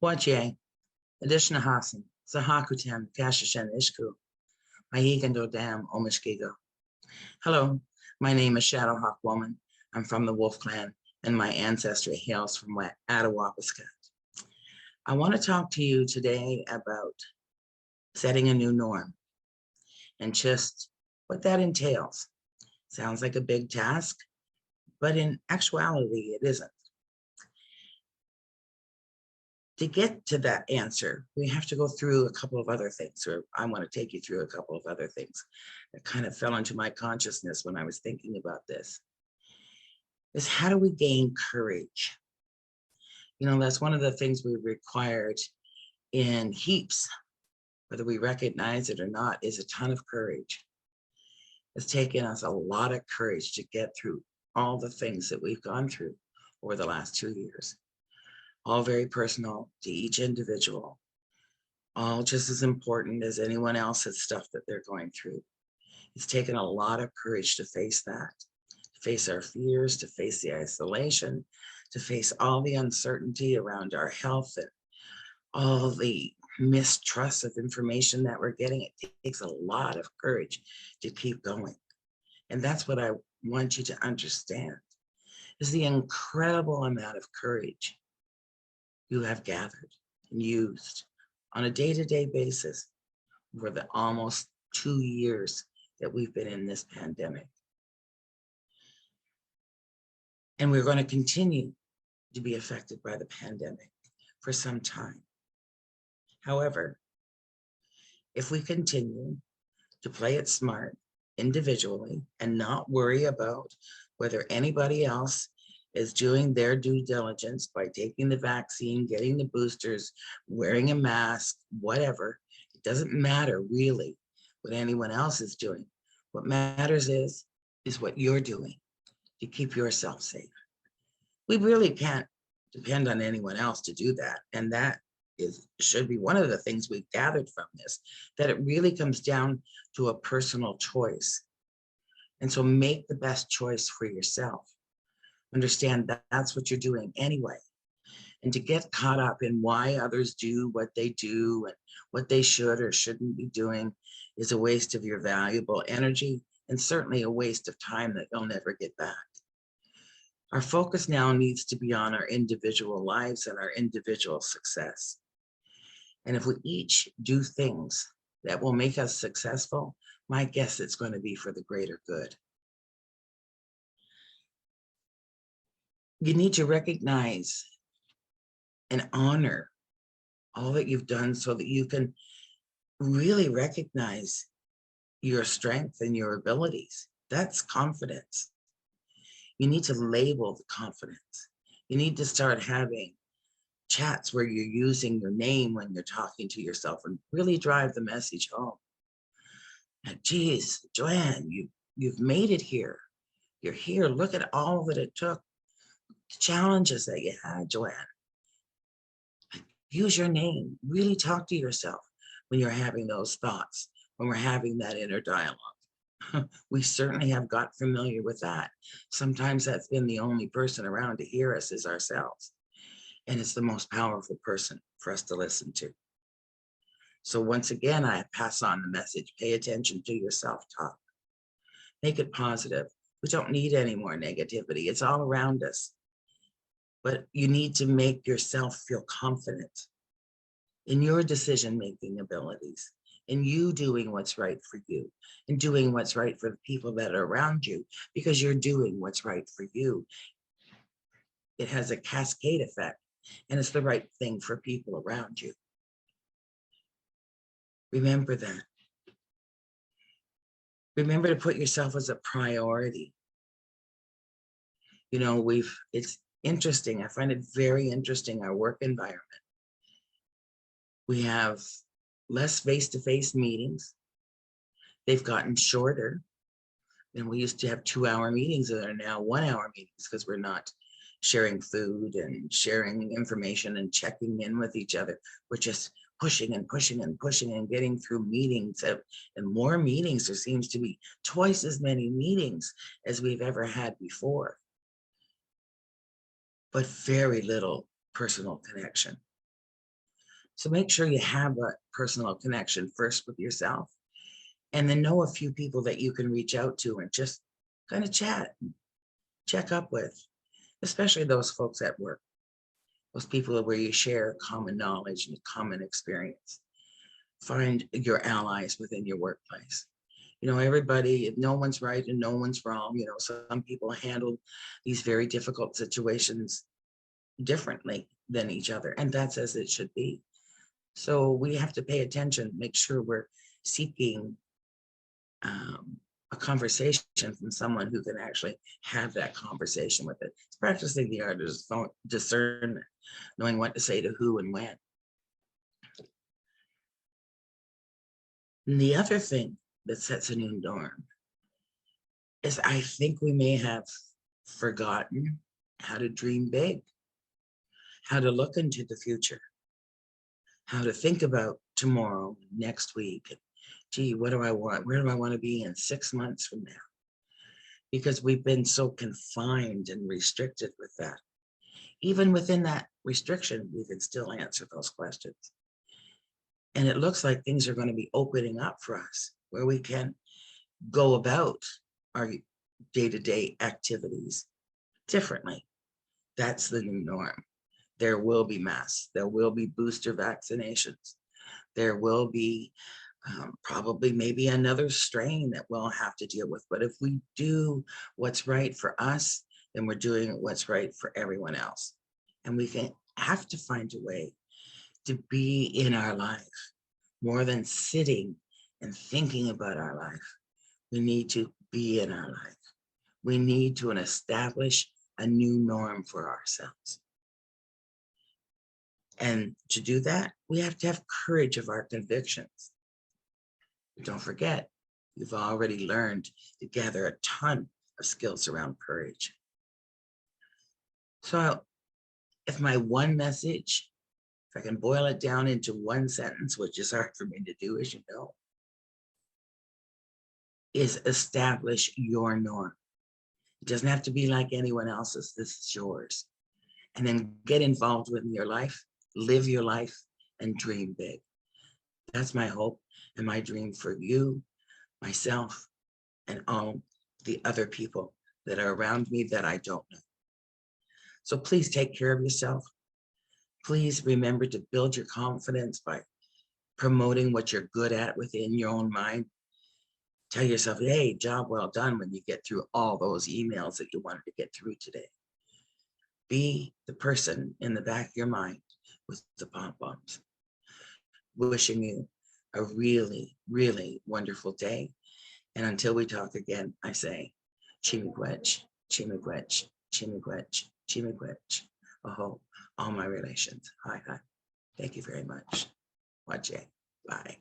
Wache, Adishna Hasan, Sahakutan, Kashishan Ishku, Mahigando Dam, Omishkigo. Hello, my name is Shadowhawk Woman. I'm from the Wolf Clan, and my ancestry hails from Attawapiskat. I want to talk to you today about setting a new norm and just what that entails. Sounds like a big task, but in actuality, it isn't. To get to that answer, we have to go through a couple of other things, or I want to take you through a couple of other things that kind of fell into my consciousness when I was thinking about this. Is how do we gain courage? You know, that's one of the things we required in heaps, whether we recognize it or not, is a ton of courage. It's taken us a lot of courage to get through all the things that we've gone through over the last 2 years. All very personal to each individual, all just as important as anyone else's stuff that they're going through. It's taken a lot of courage to face that, to face our fears, to face the isolation, to face all the uncertainty around our health and all the mistrust of information that we're getting. It takes a lot of courage to keep going. And that's what I want you to understand, is the incredible amount of courage you have gathered and used on a day-to-day basis for the almost 2 years that we've been in this pandemic. And we're going to continue to be affected by the pandemic for some time. However, if we continue to play it smart individually and not worry about whether anybody else is doing their due diligence by taking the vaccine, getting the boosters, wearing a mask, whatever. It doesn't matter really what anyone else is doing. What matters is what you're doing to keep yourself safe. We really can't depend on anyone else to do that. And that should be one of the things we've gathered from this, that it really comes down to a personal choice. And so make the best choice for yourself. Understand that that's what you're doing anyway. And to get caught up in why others do what they do and what they should or shouldn't be doing is a waste of your valuable energy and certainly a waste of time that you'll never get back. Our focus now needs to be on our individual lives and our individual success. And if we each do things that will make us successful, my guess it's going to be for the greater good. You need to recognize and honor all that you've done so that you can really recognize your strength and your abilities. That's confidence. You need to label the confidence. You need to start having chats where you're using your name when you're talking to yourself and really drive the message home. And geez, Joanne, you've made it here. You're here. Look at all that it took. Challenges that you had, Joanne. Use your name. Really talk to yourself when you're having those thoughts, when we're having that inner dialogue. We certainly have got familiar with that. Sometimes that's been the only person around to hear us is ourselves. And it's the most powerful person for us to listen to. So once again, I pass on the message. Pay attention to your self-talk. Make it positive. We don't need any more negativity. It's all around us. But you need to make yourself feel confident in your decision-making abilities, in you doing what's right for you, and doing what's right for the people that are around you, because you're doing what's right for you. It has a cascade effect, and it's the right thing for people around you. Remember that. Remember to put yourself as a priority. You know, it's interesting. I find it very interesting, our work environment. We have less face-to-face meetings. They've gotten shorter. And we used to have 2-hour meetings that are now 1-hour meetings because we're not sharing food and sharing information and checking in with each other. We're just pushing and pushing and pushing and getting through meetings and more meetings. There seems to be twice as many meetings as we've ever had before, but very little personal connection. So make sure you have a personal connection first with yourself, and then know a few people that you can reach out to and just kind of chat, check up with, especially those folks at work, those people where you share common knowledge and common experience. Find your allies within your workplace. Everybody, no one's right and no one's wrong. Some people handle these very difficult situations differently than each other, and that's as it should be. So we have to pay attention, make sure we're seeking a conversation from someone who can actually have that conversation with it. It's practicing the art of discernment, knowing what to say to who and when. And the other thing that sets a new norm is I think we may have forgotten how to dream big, how to look into the future, how to think about tomorrow, next week. Gee, what do I want? Where do I want to be in 6 months from now? Because we've been so confined and restricted with that. Even within that restriction, we can still answer those questions. And it looks like things are going to be opening up for us, where we can go about our day-to-day activities differently. That's the new norm. There will be masks. There will be booster vaccinations. There will be probably maybe another strain that we'll have to deal with. But if we do what's right for us, then we're doing what's right for everyone else. And we have to find a way to be in our life more than sitting and thinking about our life. We need to be in our life. We need to establish a new norm for ourselves. And to do that, we have to have courage of our convictions. Don't forget, you've already learned to gather a ton of skills around courage. So if my one message, if I can boil it down into one sentence, which is hard for me to do, as you know, is establish your norm. It doesn't have to be like anyone else's. This is yours. And then get involved with your life, live your life, and dream big. That's my hope and my dream for you, myself, and all the other people that are around me that I don't know. So please take care of yourself. Please remember to build your confidence by promoting what you're good at within your own mind. Tell yourself, hey, job well done when you get through all those emails that you wanted to get through today. Be the person in the back of your mind with the pom-poms. Wishing you a really, really wonderful day. And until we talk again, I say, Chimiquetch, Chimiquetch, Chimiquetch, Chimiquetch. Aho, all my relations. Hi, hi. Thank you very much. Wache. Bye.